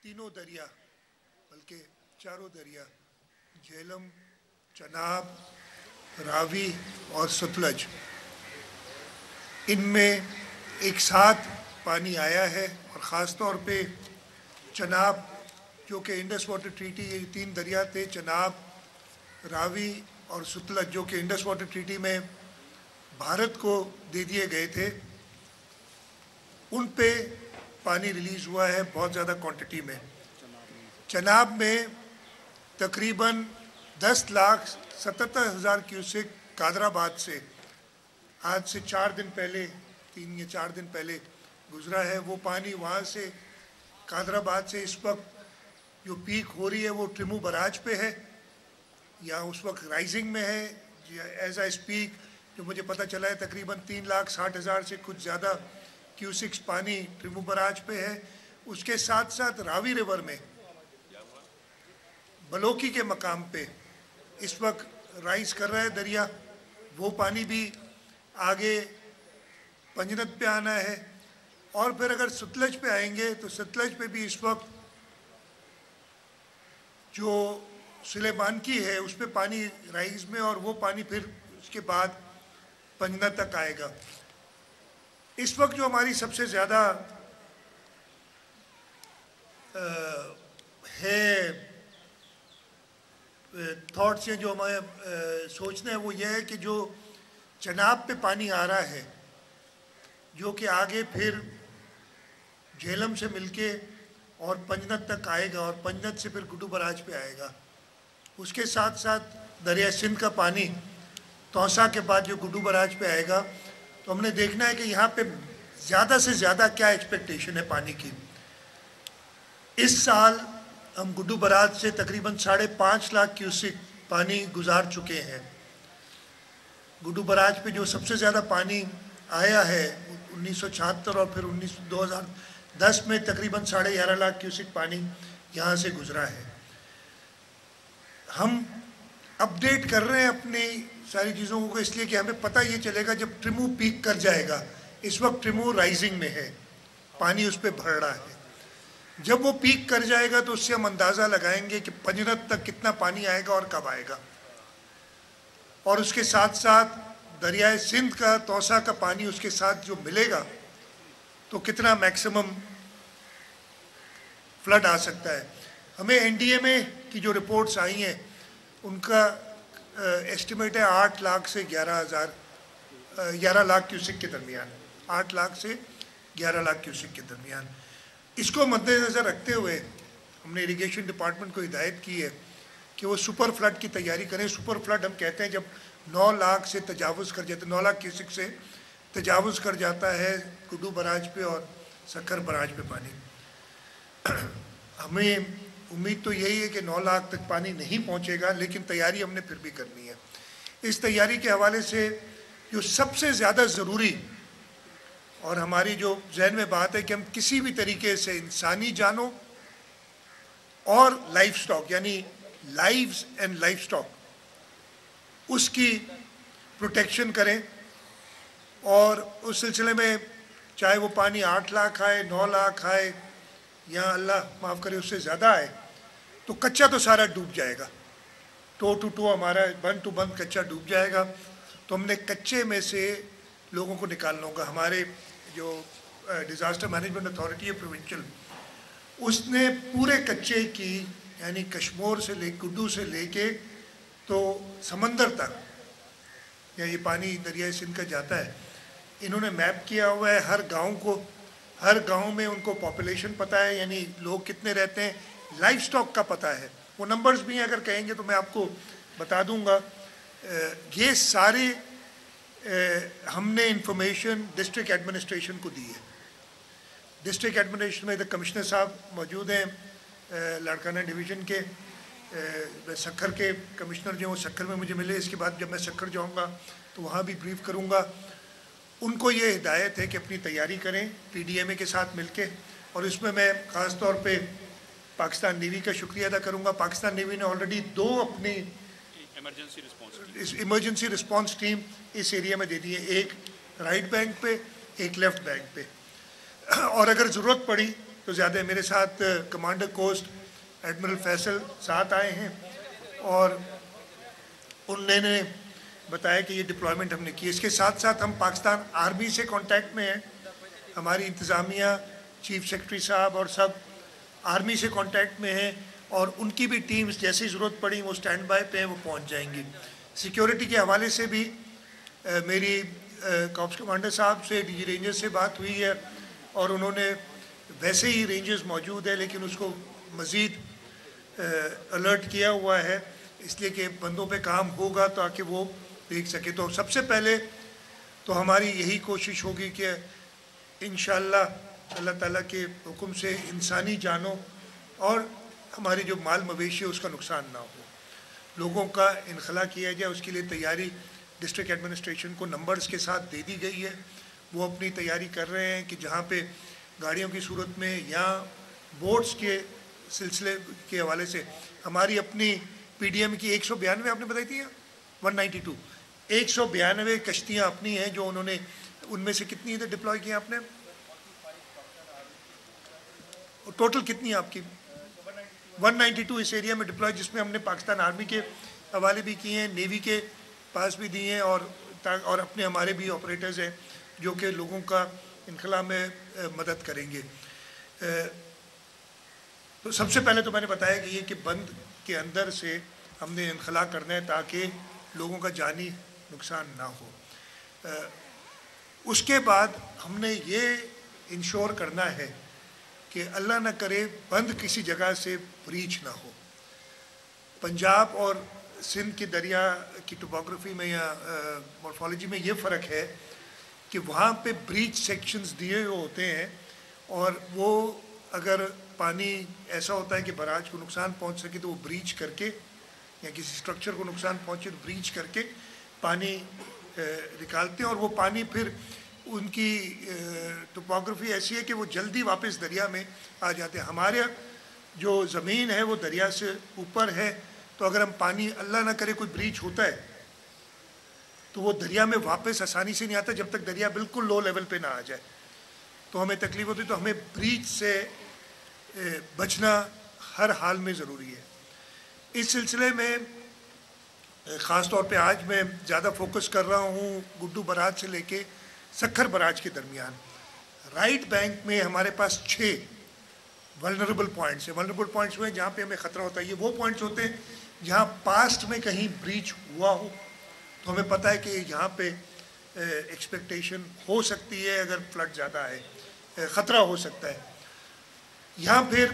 तीनों दरिया बल्कि चारों दरिया झेलम, चनाब, रावी और सतलज, इनमें एक साथ पानी आया है। और ख़ास तौर पे चनाब जो कि इंडस वाटर ट्रीटी, ये तीन दरिया थे चनाब, रावी और सतलज जो कि इंडस वाटर ट्रीटी में भारत को दे दिए गए थे, उन पे पानी रिलीज़ हुआ है बहुत ज़्यादा क्वांटिटी में। चनाब में तकरीबन 10,77,000 क्यूसेक कादराबाद से आज से 4 दिन पहले, 3 या 4 दिन पहले गुजरा है। वो पानी वहाँ से कादराबाद से इस वक्त जो पीक हो रही है वो ट्रिमू बराज पे है या उस वक्त राइजिंग में है। एज आई स्पीक जो मुझे पता चला है तकरीबन 3,60,000 से कुछ ज़्यादा क्यूसिक्स पानी ट्रिमू बराज पे है। उसके साथ साथ रावी रिवर में बलोकी के मकाम पे इस वक्त राइज कर रहा है दरिया, वो पानी भी आगे पंजनत पे आना है। और फिर अगर सतलज पे आएंगे तो सतलज पे भी इस वक्त जो सुलेमान की है उस पे पानी राइज में, और वो पानी फिर उसके बाद पंजनत तक आएगा। इस वक्त जो हमारी सबसे ज़्यादा है थॉट्स हैं, जो हमें सोचना है, वो ये है कि जो चनाब पे पानी आ रहा है जो कि आगे फिर झेलम से मिलके और पंजनत तक आएगा और पंजनत से फिर गुड्डू बराज पे आएगा। उसके साथ साथ दरिया सिंध का पानी तौसा के बाद जो गुड्डू बराज पे आएगा, तो हमने देखना है कि यहाँ पे ज़्यादा से ज़्यादा क्या एक्सपेक्टेशन है पानी की। इस साल हम गुड्डू बराज से तकरीबन 5.5 लाख क्यूसिक पानी गुजार चुके हैं। गुड्डू बराज पे जो सबसे ज़्यादा पानी आया है 1976 और फिर 2010 में तकरीबन 11.5 लाख क्यूसिक पानी यहाँ से गुजरा है। हम अपडेट कर रहे हैं अपनी सारी चीज़ों को इसलिए कि हमें पता ये चलेगा जब ट्रिमू पीक कर जाएगा। इस वक्त ट्रिमू राइजिंग में है, पानी उस पर भर रहा है। जब वो पीक कर जाएगा तो उससे हम अंदाज़ा लगाएंगे कि पंजनत तक कितना पानी आएगा और कब आएगा। और उसके साथ साथ दरियाए सिंध का तौसा का पानी उसके साथ जो मिलेगा तो कितना मैक्सिमम फ्लड आ सकता है। हमें एनडीएमए की जो रिपोर्ट्स आई हैं उनका एस्टिमेट है 8 लाख से 11 लाख क्यूसिक के दरमियान, 8 लाख से 11 लाख क्यूसिक के दरमियान। इसको मद्देनज़र रखते हुए हमने इरिगेशन डिपार्टमेंट को हिदायत की है कि वो सुपर फ्लड की तैयारी करें। सुपर फ्लड हम कहते हैं जब 9 लाख से तजावुज़ कर जाता है, 9 लाख क्यूसिक से तजावुज़ कर जाता है गुड्डू बराज पे और सक्खर बराज पे पानी। हमें उम्मीद तो यही है कि 9 लाख तक पानी नहीं पहुंचेगा, लेकिन तैयारी हमने फिर भी करनी है। इस तैयारी के हवाले से जो सबसे ज़्यादा ज़रूरी और हमारी जो जहन में बात है कि हम किसी भी तरीके से इंसानी जानों और लाइफ स्टॉक यानी लाइव्स एंड लाइफ स्टॉक उसकी प्रोटेक्शन करें। और उस सिलसिले में चाहे वो पानी 8 लाख आए, 9 लाख आए या अल्लाह माफ़ करे उससे ज़्यादा आए, तो कच्चा तो सारा डूब जाएगा। टो टू टो हमारा बंद टू बंद कच्चा डूब जाएगा। तो हमने कच्चे में से लोगों को निकालना होगा। हमारे जो डिज़ास्टर मैनेजमेंट अथॉरिटी है प्रोविंशियल, उसने पूरे कच्चे की यानी कश्मीर से ले गुड्डू से लेके तो समंदर तक या ये पानी दरिया सिंध का जाता है, इन्होंने मैप किया हुआ है हर गांव को। हर गांव में उनको पॉपुलेशन पता है, यानी लोग कितने रहते हैं, लाइफ स्टॉक का पता है। वो नंबर्स भी अगर कहेंगे तो मैं आपको बता दूंगा। ये सारे हमने इंफॉर्मेशन डिस्ट्रिक्ट एडमिनिस्ट्रेशन को दी है। डिस्ट्रिक्ट एडमिनिस्ट्रेशन में इधर कमिश्नर साहब मौजूद हैं लाड़काना डिवीज़न के, सक्खर के कमिश्नर जो वो सक्खर में मुझे मिले। इसके बाद जब मैं सक्खर जाऊंगा तो वहाँ भी ब्रीफ करूँगा। उनको ये हिदायत है कि अपनी तैयारी करें पीडीएमए के साथ मिलके। और इसमें मैं ख़ास तौर पे पाकिस्तान नेवी का शुक्रिया अदा करूँगा। पाकिस्तान नेवी ने ऑलरेडी 2 अपनी इमरजेंसी रिस्पॉन्स टीम इस एरिया में दे दी है, एक राइट बैंक पे, एक लेफ़्ट बैंक पे। और अगर ज़रूरत पड़ी तो ज़्यादा है। मेरे साथ कमांडर कोस्ट एडमिरल फैसल साथ आए हैं और उन्होंने बताया कि ये डिप्लॉयमेंट हमने की। इसके साथ साथ हम पाकिस्तान आर्मी से कांटेक्ट में हैं। हमारी इंतज़ामिया, चीफ सेक्रेटरी साहब और सब आर्मी से कांटेक्ट में हैं और उनकी भी टीम्स जैसी ज़रूरत पड़ी वो स्टैंड बाय पे हैं, वो पहुंच जाएंगी। सिक्योरिटी के हवाले से भी मेरी कॉप्स कमांडर साहब से, डीजी रेंजर्स से बात हुई है और उन्होंने वैसे ही रेंजर्स मौजूद है लेकिन उसको मज़ीद अलर्ट किया हुआ है, इसलिए कि बंदों पे काम होगा ताकि वो देख सके। तो सबसे पहले तो हमारी यही कोशिश होगी कि इंशाअल्लाह अल्लाह ताला के हुक्म से इंसानी जानों और हमारी जो माल मवेशी है उसका नुकसान ना हो, लोगों का इनखला किया जाए। उसके लिए तैयारी डिस्ट्रिक्ट एडमिनिस्ट्रेशन को नंबर्स के साथ दे दी गई है। वो अपनी तैयारी कर रहे हैं कि जहाँ पे गाड़ियों की सूरत में या बोट्स के सिलसिले के हवाले से हमारी अपनी पीडीएम की 192 आपने बताई थी 192 192 कश्तियाँ अपनी हैं जो उन्होंने, उनमें से कितनी इधर डिप्लॉय की आपने, टोटल कितनी है आपकी? 192 इस एरिया में डिप्लॉय, जिसमें हमने पाकिस्तान आर्मी के हवाले भी किए हैं, नेवी के पास भी दिए हैं और अपने हमारे भी ऑपरेटर्स हैं जो कि लोगों का इनखला में मदद करेंगे। तो सबसे पहले तो मैंने बताया कि ये कि बंद के अंदर से हमने इनखला करना है ताकि लोगों का जानी नुकसान ना हो। उसके बाद हमने ये इंश्योर करना है कि अल्लाह न करे बंद किसी जगह से ब्रीच ना हो। पंजाब और सिंध के दरिया की टोपोग्राफी में या मॉर्फोलॉजी में ये फ़र्क है कि वहाँ पे ब्रीच सेक्शंस दिए हुए होते हैं और वो अगर पानी ऐसा होता है कि बराज को नुकसान पहुँच सके तो वो ब्रीच करके या किसी स्ट्रक्चर को नुकसान पहुँचे तो ब्रीच करके पानी निकालते हैं और वो पानी फिर उनकी टोपोग्राफी ऐसी है कि वो जल्दी वापस दरिया में आ जाते हैं। हमारे जो ज़मीन है वो दरिया से ऊपर है, तो अगर हम पानी अल्लाह ना करे कोई ब्रीच होता है तो वो दरिया में वापस आसानी से नहीं आता जब तक दरिया बिल्कुल लो लेवल पे ना आ जाए, तो हमें तकलीफ होती है। तो हमें ब्रीच से बचना हर हाल में ज़रूरी है। इस सिलसिले में ख़ास तौर पे आज मैं ज़्यादा फोकस कर रहा हूँ गुड्डू बराज से लेके सक्खर बराज के दरमियान। राइट बैंक में हमारे पास 6 वल्नरेबल पॉइंट्स हैं। वल्नरेबल पॉइंट्स हुए जहाँ पे हमें ख़तरा होता है। ये वो पॉइंट्स होते हैं जहाँ पास्ट में कहीं ब्रीच हुआ हो तो हमें पता है कि यहाँ पे एक्सपेक्टेशन हो सकती है, अगर फ्लड ज़्यादा है ख़तरा हो सकता है। यहाँ फिर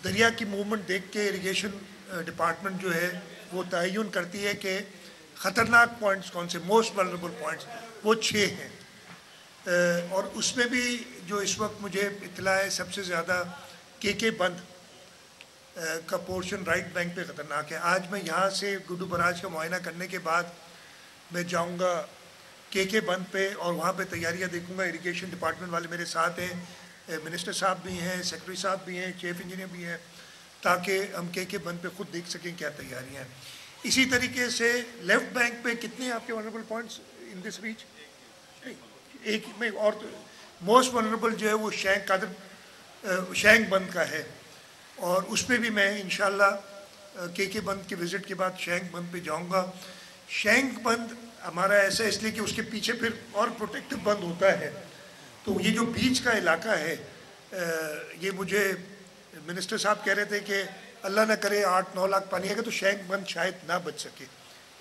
दरिया की मूवमेंट देख के इरिगेशन डिपार्टमेंट जो है वो तयन करती है कि ख़तरनाक पॉइंट्स कौन से, मोस्ट वल्नरेबल पॉइंट्स, वो 6 हैं। और उसमें भी जो इस वक्त मुझे इत्तला है सबसे ज़्यादा के बंद का पोर्शन राइट बैंक पे ख़तरनाक है। आज मैं यहाँ से गुड्डू बराज का मुआयना करने के बाद मैं जाऊँगा के बंद पे और वहाँ पे तैयारियाँ देखूँगा। इरिगेशन डिपार्टमेंट वाले मेरे साथ हैं, मिनिस्टर साहब भी हैं, सेक्रेटरी साहब भी हैं, चीफ इंजीनियर भी हैं, ताकि हम के बंद पे खुद देख सकें क्या तैयारियाँ हैं। इसी तरीके से लेफ़्ट बैंक पे कितने आपके vulnerable points in this reach? एक में और मोस्ट वनरेबल जो है वो शैंक बंद का है और उस पर भी मैं इंशाल्लाह के बंद के विज़िट के बाद शैंक बंद पे जाऊंगा। शैंक बंद हमारा ऐसा इसलिए कि उसके पीछे फिर और प्रोटेक्टिव बंद होता है। तो ये जो बीच का इलाका है, ये मुझे मिनिस्टर साहब कह रहे थे कि अल्लाह ना करे 8-9 लाख पानी आएगा तो शैंक बंद शायद ना बच सके।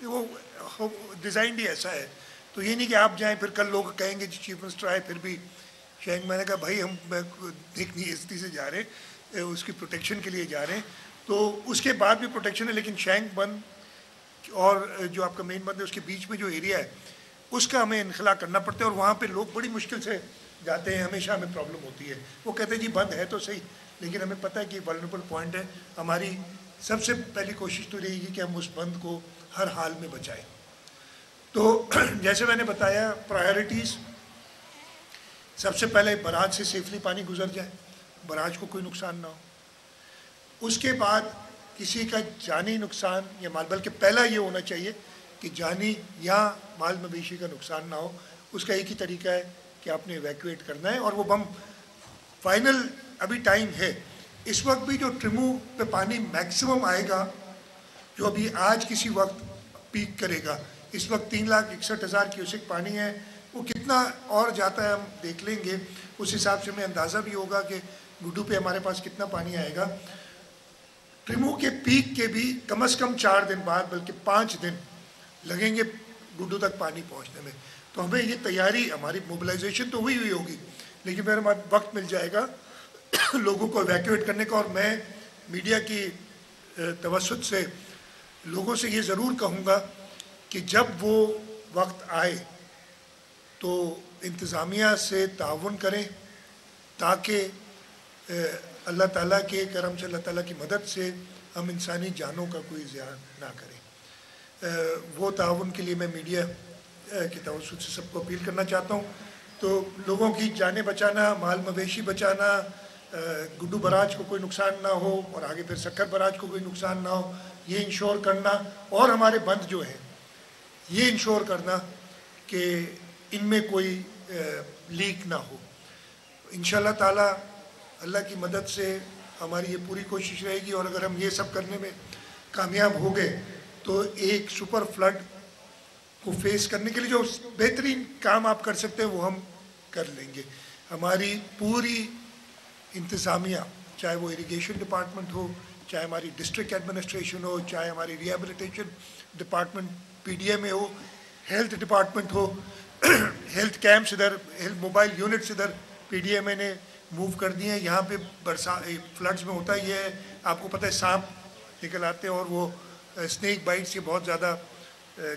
वो डिज़ाइन ही ऐसा है। तो ये नहीं कि आप जाएं फिर कल लोग कहेंगे जी चीफ मिनिस्टर आए फिर भी शैंक। मैंने कहा भाई हम देखनी स्थिति से जा रहे हैं, उसकी प्रोटेक्शन के लिए जा रहे हैं, तो उसके बाद भी प्रोटेक्शन है। लेकिन शैंक बंद और जो आपका मेन बंद है उसके बीच में जो एरिया है उसका हमें इनखला करना पड़ता है और वहाँ पे लोग बड़ी मुश्किल से जाते हैं, हमेशा हमें प्रॉब्लम होती है। वो कहते हैं जी बंद है तो सही, लेकिन हमें पता है कि वल्नरेबल पॉइंट है। हमारी सबसे पहली कोशिश तो रहेगी कि हम उस बंद को हर हाल में बचाएं। तो जैसे मैंने बताया प्रायोरिटीज़, सबसे पहले बराज से सेफली पानी गुजर जाए, बराज को कोई नुकसान ना हो। उसके बाद किसी का जानी नुकसान या माल, बल्कि पहला ये होना चाहिए कि जानी या माल मवेशी का नुकसान ना हो। उसका एक ही तरीका है कि आपने इवैक्यूएट करना है और वो बम फाइनल अभी टाइम है। इस वक्त भी जो ट्रिमू पे पानी मैक्सिमम आएगा, जो अभी आज किसी वक्त पीक करेगा, इस वक्त 3,61,000 क्यूसेक पानी है, वो कितना और जाता है हम देख लेंगे। उस हिसाब से हमें अंदाज़ा भी होगा कि गुड्डू पे हमारे पास कितना पानी आएगा। ट्रिमू के पीक के भी कम से कम 4 दिन बाद, बल्कि 5 दिन लगेंगे गुड्डू तक पानी पहुंचने में। तो हमें ये तैयारी, हमारी मोबिलाइजेशन तो हुई होगी, लेकिन फिर हमारे वक्त मिल जाएगा लोगों को इवैक्यूएट करने का। और मैं मीडिया की तवज्जुह से लोगों से ये ज़रूर कहूँगा कि जब वो वक्त आए तो इंतज़ामिया से ताउन करें, ताकि अल्लाह ताला के करम से, अल्लाह ताला की मदद से हम इंसानी जानों का कोई ज़ियान ना करें। वो ताउन के लिए मैं मीडिया की तवज्जुह से सबको अपील करना चाहता हूँ। तो लोगों की जानें बचाना, माल मवेशी बचाना, गुड्डू बराज को कोई नुकसान ना हो और आगे फिर सक्कर बराज को कोई नुकसान ना हो, ये इंश्योर करना, और हमारे बंद जो है ये इंश्योर करना कि इनमें कोई लीक ना हो। इंशाअल्लाह ताला अल्लाह की मदद से हमारी ये पूरी कोशिश रहेगी। और अगर हम ये सब करने में कामयाब हो गए तो एक सुपर फ्लड को फेस करने के लिए जो बेहतरीन काम आप कर सकते हैं वो हम कर लेंगे। हमारी पूरी इंतज़ामिया, चाहे वो इरिगेशन डिपार्टमेंट हो, चाहे हमारी डिस्ट्रिक्ट एडमिनिस्ट्रेशन हो, चाहे हमारी रिहेबिलिटेशन डिपार्टमेंट पीडीए में हो, हेल्थ डिपार्टमेंट हो, हेल्थ कैंप्स इधर, हेल्थ मोबाइल यूनिट्स इधर पीडीए में ने मूव कर दिए हैं। यहाँ पे फ्लड्स में होता ही है, आपको पता है, सांप निकल आते हैं और वो स्नेक बाइट से बहुत ज़्यादा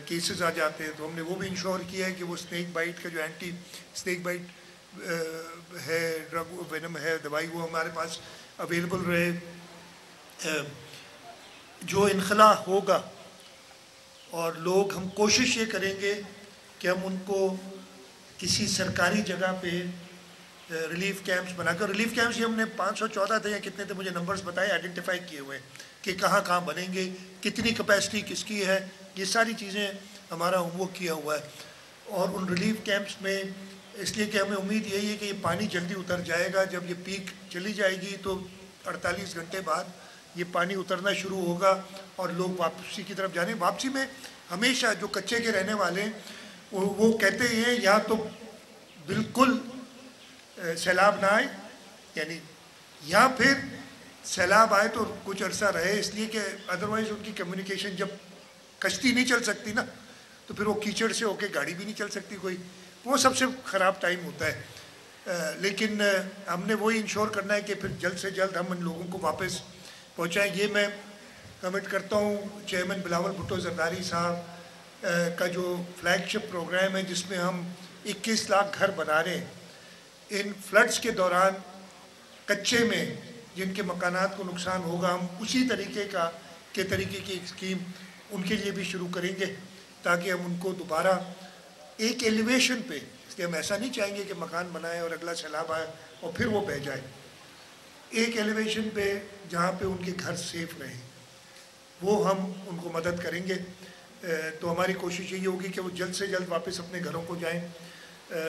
केसेस आ जाते हैं। तो हमने वो भी इंश्योर किया है कि वो स्नेक बाइट का जो एंटी स्नेक बाइट है, ड्रग वेनम है, दवाई, वो हमारे पास अवेलेबल रहे। जो इनखला होगा और लोग, हम कोशिश ये करेंगे कि हम उनको किसी सरकारी जगह पे रिलीफ कैंप्स बनाकर, रिलीफ कैंप्स ये हमने 514 थे या कितने थे, मुझे नंबर्स बताए, आइडेंटिफाई किए हुए कि कहाँ कहाँ बनेंगे, कितनी कैपेसिटी किसकी है, ये सारी चीज़ें हमारा होमवर्क किया हुआ है। और उन रिलीफ कैंप्स में इसलिए कि हमें उम्मीद यही है कि ये पानी जल्दी उतर जाएगा। जब ये पीक चली जाएगी तो 48 घंटे बाद ये पानी उतरना शुरू होगा और लोग वापसी की तरफ जाने। वापसी में हमेशा जो कच्चे के रहने वाले हैं वो कहते हैं या तो बिल्कुल सैलाब ना आए, यानी या फिर सैलाब आए तो कुछ अरसा रहे, इसलिए कि अदरवाइज़ उनकी कम्युनिकेशन, जब कश्ती नहीं चल सकती ना तो फिर वो कीचड़ से होके गाड़ी भी नहीं चल सकती कोई, वो सबसे ख़राब टाइम होता है। लेकिन हमने वही इंश्योर करना है कि फिर जल्द से जल्द हम इन लोगों को वापस पहुँचाएँ। ये मैं कमिट करता हूँ चेयरमैन बिलावल भुट्टो जरदारी साहब का जो फ्लैगशिप प्रोग्राम है, जिसमें हम 21 लाख घर बना रहे हैं। इन फ्लड्स के दौरान कच्चे में जिनके मकानात को नुकसान होगा, हम उसी तरीके की एक स्कीम उनके लिए भी शुरू करेंगे, ताकि हम उनको दोबारा एक एलिवेशन पे, इसलिए हम ऐसा नहीं चाहेंगे कि मकान बनाए और अगला सैलाब आए और फिर वो बह जाए, एक एलिवेशन पे जहाँ पे उनके घर सेफ रहें, वो हम उनको मदद करेंगे। तो हमारी कोशिश यही होगी कि वो जल्द से जल्द वापस अपने घरों को जाएं।